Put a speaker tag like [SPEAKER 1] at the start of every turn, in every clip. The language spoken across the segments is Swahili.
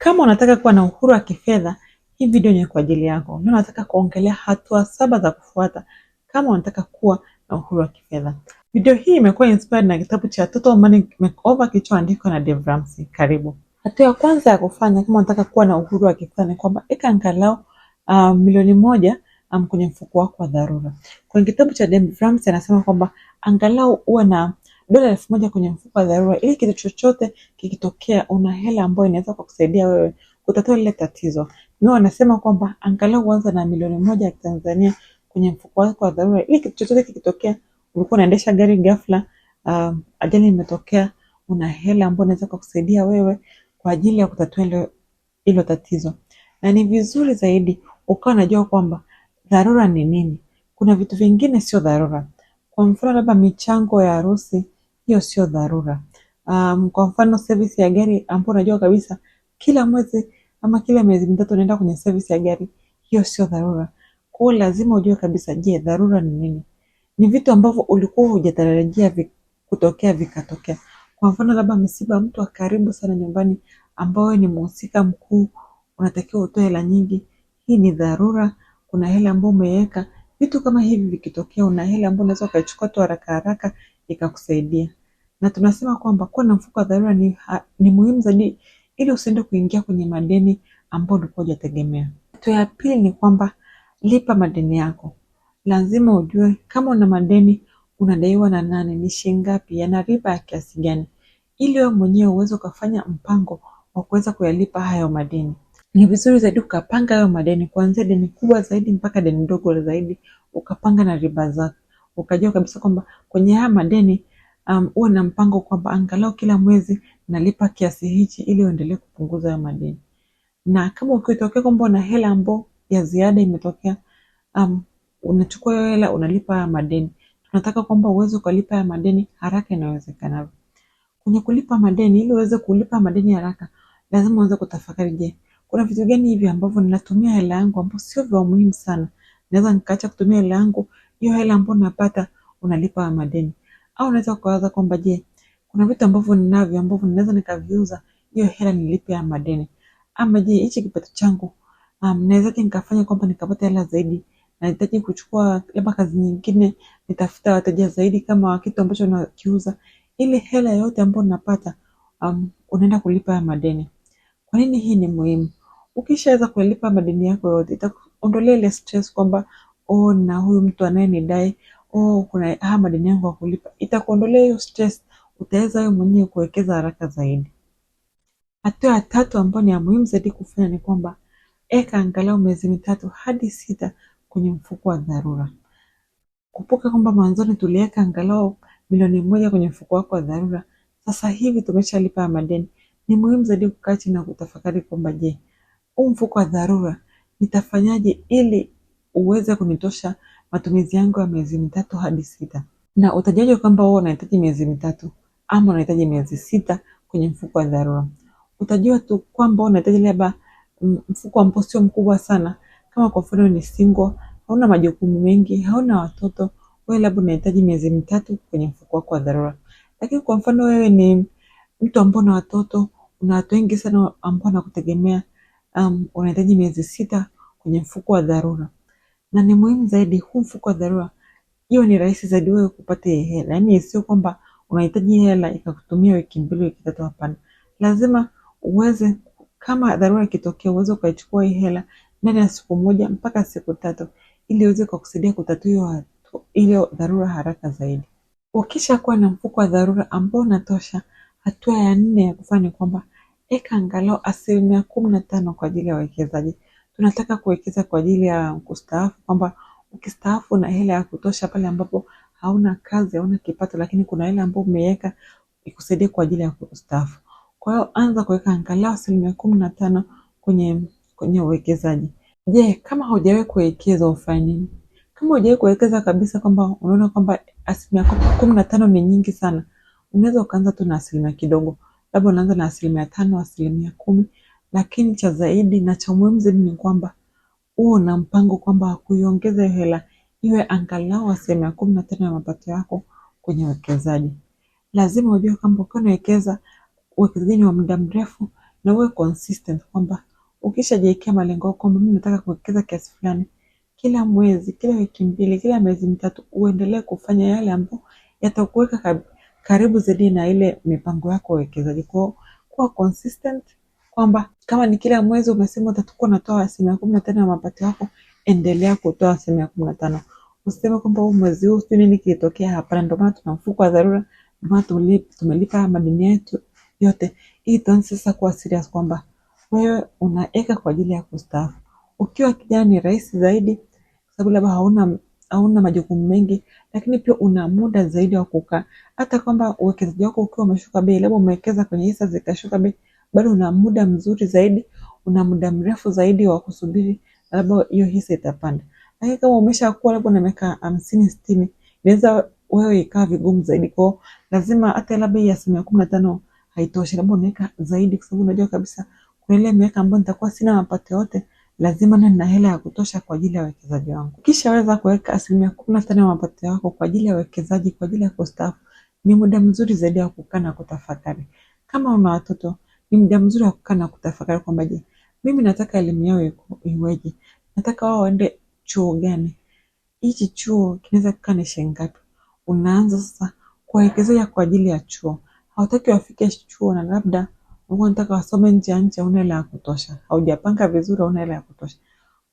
[SPEAKER 1] Kama unataka kuwa na uhuru wa kifedha, hii video ni kwa ajili yako. Leo nataka kuongelea hatua 7 za kufuata kama unataka kuwa na uhuru wa kifedha. Video hii imekuwa inspired na kitabu cha Total Money Makeover kilichoandikwa na Dave Ramsey. Karibu. Hatua ya kwanza ya kufanya kama unataka kuwa na uhuru wa kifedha ni kwamba eka angalau milioni moja kwenye mfuko wako wa dharura. Kwenye kitabu cha Dave Ramsey anasema kwamba angalau uwe na dola 1000 kwenye mfuko wa dharura ili kitu chochote kikitokea una hela ambayo inaweza kukusaidia wewe kutatua ile tatizo. Mimi wanasema kwamba angalau uanze na milioni moja ya Tanzania kwenye mfuko wako wa dharura ili kitu chochote kikitokea, ulikuwa unaendesha gari ghafla, ajali imetokea, una hela ambayo inaweza kukusaidia wewe kwa ajili ya kutatua hilo tatizo. Na ni vizuri zaidi ukawa unajua kwamba dharura ni nini. Kuna vitu vingine sio dharura. Kwa mfano labda michango ya harusi, hiyo sio dharura. Kwa mfano service ya gari ambapo unajua kabisa kila mwezi ama kila miezi mitatu unaenda kwenye service ya gari, hiyo sio dharura. Kwa hiyo lazima ujue kabisa, je, dharura ni nini? Ni vitu ambavyo ulikuwa hujatarajia kutokea vikatokea. Kwa mfano labda msiba mtu wa karibu sana nyumbani ambao ni mhusika mkuu, unatakiwa utoe hela nyingi. Hii ni dharura. Kuna hela ambayo umeweka. Vitu kama hivi vikitokea, una hela ambayo unaweza ukaichukua tu haraka haraka ikakusaidia. Na tunasema kwamba kuwa na mfuko wa dharura ni muhimu zaidi ili usiende kuingia kwenye madeni ambayo ulikuwa hujategemea. Hatua ya pili ni kwamba lipa madeni yako. Lazima ujue kama una madeni unadaiwa na nani, ni shilingi ngapi, yana riba ya kiasi gani, ili wewe mwenyewe uweze kufanya mpango wa kuweza kuyalipa hayo madeni. Ni vizuri zaidi ukapanga hayo madeni kuanzia deni kubwa zaidi mpaka deni ndogo zaidi, ukapanga na riba zake. Ukajua kabisa kwamba kwenye haya madeni uwe na mpango kwamba angalau kila mwezi nalipa kiasi hichi ili uendelee kupunguza hayo madeni. Na kama ukitokea kwamba una hela ambayo ya ziada imetokea, unachukua hiyo hela unalipa haya madeni. Tunataka kwamba uweze kulipa haya madeni haraka inawezekanavyo. Kwenye kulipa madeni, ili uweze kulipa madeni haraka, lazima uanze kutafakari, je, kuna vitu gani hivi ambavyo ninatumia hela yangu ambapo sio vya muhimu sana, naweza nikaacha kutumia hela yangu, hiyo hela ambayo napata unalipa madeni. Au unaweza kuwaza kwamba, je, kuna vitu ambavyo ninavyo ambavyo ninaweza nikaviuza, hiyo hela nilipe ya madeni. Ama je, hichi kipato changu naweza nikafanya kwamba nikapata hela zaidi, na nahitaji kuchukua labda kazi nyingine, nitafuta wateja zaidi kama kitu ambacho nakiuza, ile hela yote ambayo napata unaenda kulipa ya madeni. Kwa nini hii ni muhimu? Ukishaweza kulipa madeni yako yote, itakuondolea ile stress kwamba na huyu mtu anayenidai, kuna madeni yangu ya kulipa. Itakuondolea hiyo stress, utaweza wewe mwenyewe kuwekeza haraka zaidi. Hatua ya tatu ambayo ni ya muhimu zaidi kufanya ni kwamba eka angalau miezi 3 hadi 6 kwenye mfuko wa dharura. Kumbuka kwamba mwanzoni tuliweka angalau milioni 1 kwenye mfuko wako wa dharura. Sasa hivi tumeshalipa madeni. Ni muhimu zaidi kukaa chini na kutafakari kwamba, je, huu mfuko wa dharura nitafanyaje ili uweze kunitosha matumizi yangu ya miezi 3 hadi 6. Na utajaje kwamba wewe unahitaji miezi 3 ama unahitaji miezi 6 kwenye mfuko wa dharura? Utajua tu kwamba unahitaji labda mfuko ambao sio mkubwa sana, kama kwa mfano ni single, hauna majukumu mengi, hauna watoto, wewe labda unahitaji miezi 3 kwenye mfuko wako wa dharura. Lakini kwa mfano wewe ni mtu ambaye una watoto, una watu wengi sana ambao wanakutegemea, unahitaji miezi 6 kwenye mfuko wa dharura. Na ni muhimu zaidi huu mfuko wa dharura, hiyo ni rahisi zaidi wewe kupata hela. Yaani sio kwamba unahitaji hela ikakutumia wiki 2 wiki 3, hapana. Lazima uweze, kama dharura ikitokea, uweze kuichukua hii hela ndani ya siku 1 mpaka siku 3 ili uweze kukusaidia kutatua ile dharura haraka zaidi. Ukisha kuwa na mfuko wa dharura ambao unatosha, hatua ya 4 ya kufanya ni kwamba eka angalau 15% kwa ajili ya uwekezaji. Tunataka kuwekeza kwa ajili ya kustaafu, kwamba ukistaafu na hela ya kutosha pale ambapo hauna kazi, hauna kipato, lakini kuna hela ambayo umeweka ikusaidie kwa ajili ya kustaafu. Kwa hiyo anza kuweka angalau 15% kwenye uwekezaji. Je, kama hujawahi kuwekeza ufanye nini? Kama hujawahi kuwekeza kabisa, kwamba unaona kwamba 15% ni nyingi sana, unaweza ukaanza tu na asilimia kidogo. Labda unaanza na 5%, 10%, lakini cha zaidi na cha muhimu zaidi ni kwamba uwe na mpango kwamba kuiongeza hela iwe angalau 15% ya mapato yako kwenye uwekezaji. Lazima ujue kwamba ukiwa unawekeza, uwekezaji ni wa muda mrefu na uwe consistent kwamba ukishajiwekea malengo kwamba mimi nataka kuwekeza kiasi fulani, kila mwezi, kila wiki mbili, kila miezi mitatu uendelee kufanya yale ambayo yatakuweka karibu zaidi na ile mipango yako ya uwekezaji. Kuwa consistent kwamba kama ni kila mwezi umesema utakuwa unatoa asilimia 15 ya mapato yako, endelea kutoa asilimia 15. Usiseme kwamba mwezi huu sio nini kilitokea. Hapana, ndio maana tuna mfuko wa dharura, ndio maana tumelipa madeni yetu yote. Hii tuanze sasa kuwa serious kwamba wewe unaweka kwa ajili ya kustaafu. Ukiwa kijana ni rahisi zaidi kwa sababu labda hauna majukumu mengi, lakini pia una muda zaidi wa kukaa. Hata kwamba uwekezaji wako ukiwa umeshuka bei, labda umewekeza kwenye hisa zikashuka bei, bado una muda mzuri zaidi, una muda mrefu zaidi wa kusubiri labda hiyo hisa itapanda. Lakini kama umeshakuwa labda na miaka 50 60, inaweza wewe ikawa vigumu zaidi. Kwa lazima hata labda ya 15 haitoshi, labda unaweka zaidi kwa sababu unajua kabisa kwa ile miaka ambayo nitakuwa sina mapato yote, lazima nina hela ya kutosha kwa ajili ya uwekezaji wangu. Ukishaweza kuweka 15% ya mapato yako kwa ajili ya uwekezaji, kwa ajili ya kustaafu, ni muda mzuri zaidi wa kukaa na kutafakari. Kama una watoto, ni muda mzuri wa kukaa na kutafakari kwamba je, mimi nataka elimu yao iweje? Nataka wao waende chuo gani? Hichi chuo kinaweza kukaa ni shilingi ngapi? Unaanza sasa kuwekeza kwa ajili ya chuo. Hautaki wafike chuo na labda unataka wasome nje ya nchi, hauna hela ya kutosha. Haujapanga vizuri, hauna hela ya kutosha.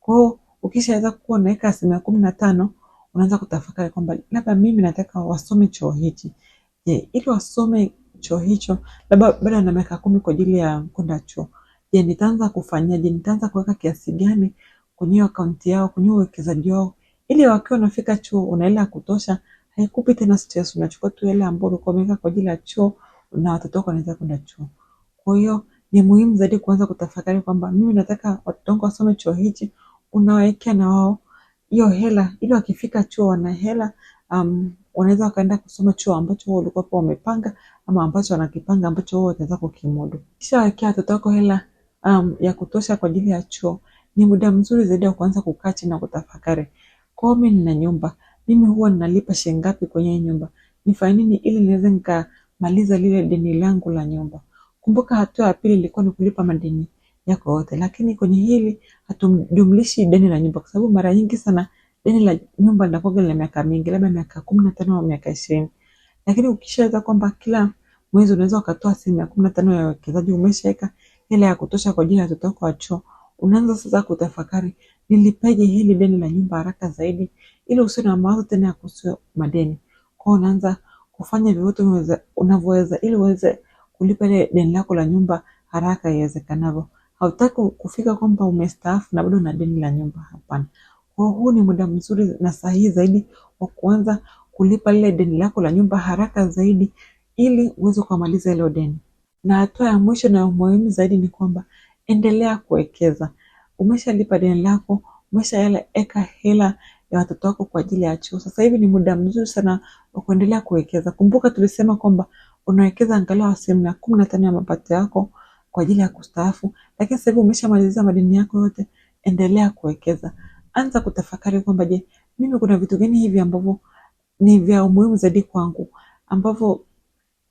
[SPEAKER 1] Kwa hiyo ukishaweza kuwa unaweka 15%, unaanza kutafakari kwamba labda mimi nataka wasome chuo hichi. Je, ili wasome chuo hicho labda baada ya miaka 10 kwa ajili ya kwenda chuo. Je, nitaanza kufanyaje? Nitaanza kuweka kiasi gani kwenye akaunti yao, kwenye uwekezaji wao, ili wakiwa wanafika chuo una hela ya kutosha, haikupi tena stress. Unachukua tu hela ambayo ulikuwa umeweka kwa ajili ya chuo na watoto wako wanaweza kwenda chuo. Kwa hiyo ni muhimu zaidi kuanza kutafakari kwamba mimi nataka watoto wangu wasome chuo hichi. Unawawekea na wao hiyo hela ili wakifika chuo wana hela, wanaweza wakaenda kusoma chuo ambacho wao walikuwa wamepanga ama ambacho wanakipanga ambacho wao wataweza kukimudu. Kisha wawekea watoto wako hela ya kutosha kwa ajili ya chuo, ni muda mzuri zaidi wa kuanza kukaa chini na kutafakari. Kwa mimi nina nyumba, mimi huwa ninalipa shilingi ngapi kwenye nyumba? Nifanye nini ili niweze nikamaliza lile deni langu la nyumba? Kumbuka hatua ya pili ilikuwa ni kulipa madeni yako yote, lakini kwenye hili hatumjumlishi deni la nyumba kwa sababu mara nyingi sana deni la nyumba linakuwa la miaka mingi, labda miaka 15 au miaka 20. Lakini ukishaweza kwamba kila mwezi unaweza ukatoa 15% ya uwekezaji, umeshaweka hela ya kutosha kwa ajili ya watoto wako wa chuo, unaanza sasa kutafakari nilipaje hili deni la nyumba haraka zaidi ili usiwe na mawazo tena ya kuhusu madeni. Kwa unaanza kufanya vyote unavyoweza ili uweze kulipa ile deni lako la nyumba haraka iwezekanavyo. Hautaki kufika kwamba umestaafu na bado una deni la nyumba, hapana. Kwa huu ni muda mzuri na sahihi zaidi wa kuanza kulipa lile deni lako la nyumba haraka zaidi ili uweze kumaliza ile deni. Na hatua ya mwisho na muhimu zaidi ni kwamba endelea kuwekeza. Umeshalipa deni lako, umeshaweka hela ya watoto wako kwa ajili ya chuo. Sasa hivi ni muda mzuri sana wa kuendelea kuwekeza. Kumbuka tulisema kwamba unawekeza angalau 15% ya mapato yako kwa ajili ya kustaafu, lakini sasa hivi umeshamaliza madeni yako yote, endelea kuwekeza. Anza kutafakari kwamba je, mimi kuna vitu gani hivi ambavyo ni vya umuhimu zaidi kwangu, ambavyo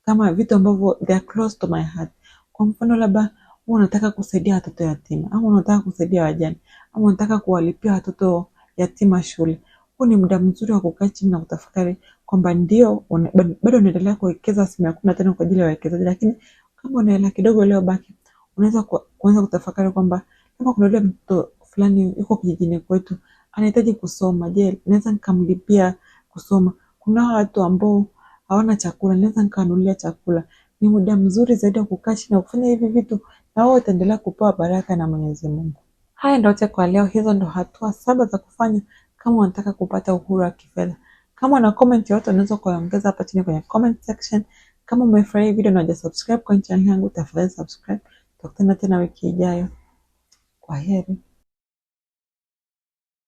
[SPEAKER 1] kama vitu ambavyo they are close to my heart. Kwa mfano labda unataka kusaidia watoto yatima, au unataka kusaidia wajane, au unataka kuwalipia watoto yatima shule. Huu ni muda mzuri wa kukaa chini na kutafakari kwamba ndio bado unaendelea kuwekeza 15% kwa ajili ya uwekezaji, lakini kama una hela kidogo leo baki, unaweza kuanza kutafakari kwamba kama kuna yule mtoto fulani yuko kijijini kwetu anahitaji kusoma, je, naweza nikamlipia kusoma? Kuna watu ambao hawana chakula, naweza nikanunulia chakula. Ni muda mzuri zaidi wa kukaa chini na kufanya hivi vitu, na wewe utaendelea kupewa baraka na Mwenyezi Mungu. Haya ndio yote kwa leo. Hizo ndo hatua 7 za kufanya kama unataka kupata uhuru wa kifedha. Kama una comment yote unaweza kuongeza hapa chini kwenye comment section. Kama umefurahia video na hujasubscribe kwa channel yangu, tafadhali subscribe. Tutakutana tena wiki ijayo. Kwaheri.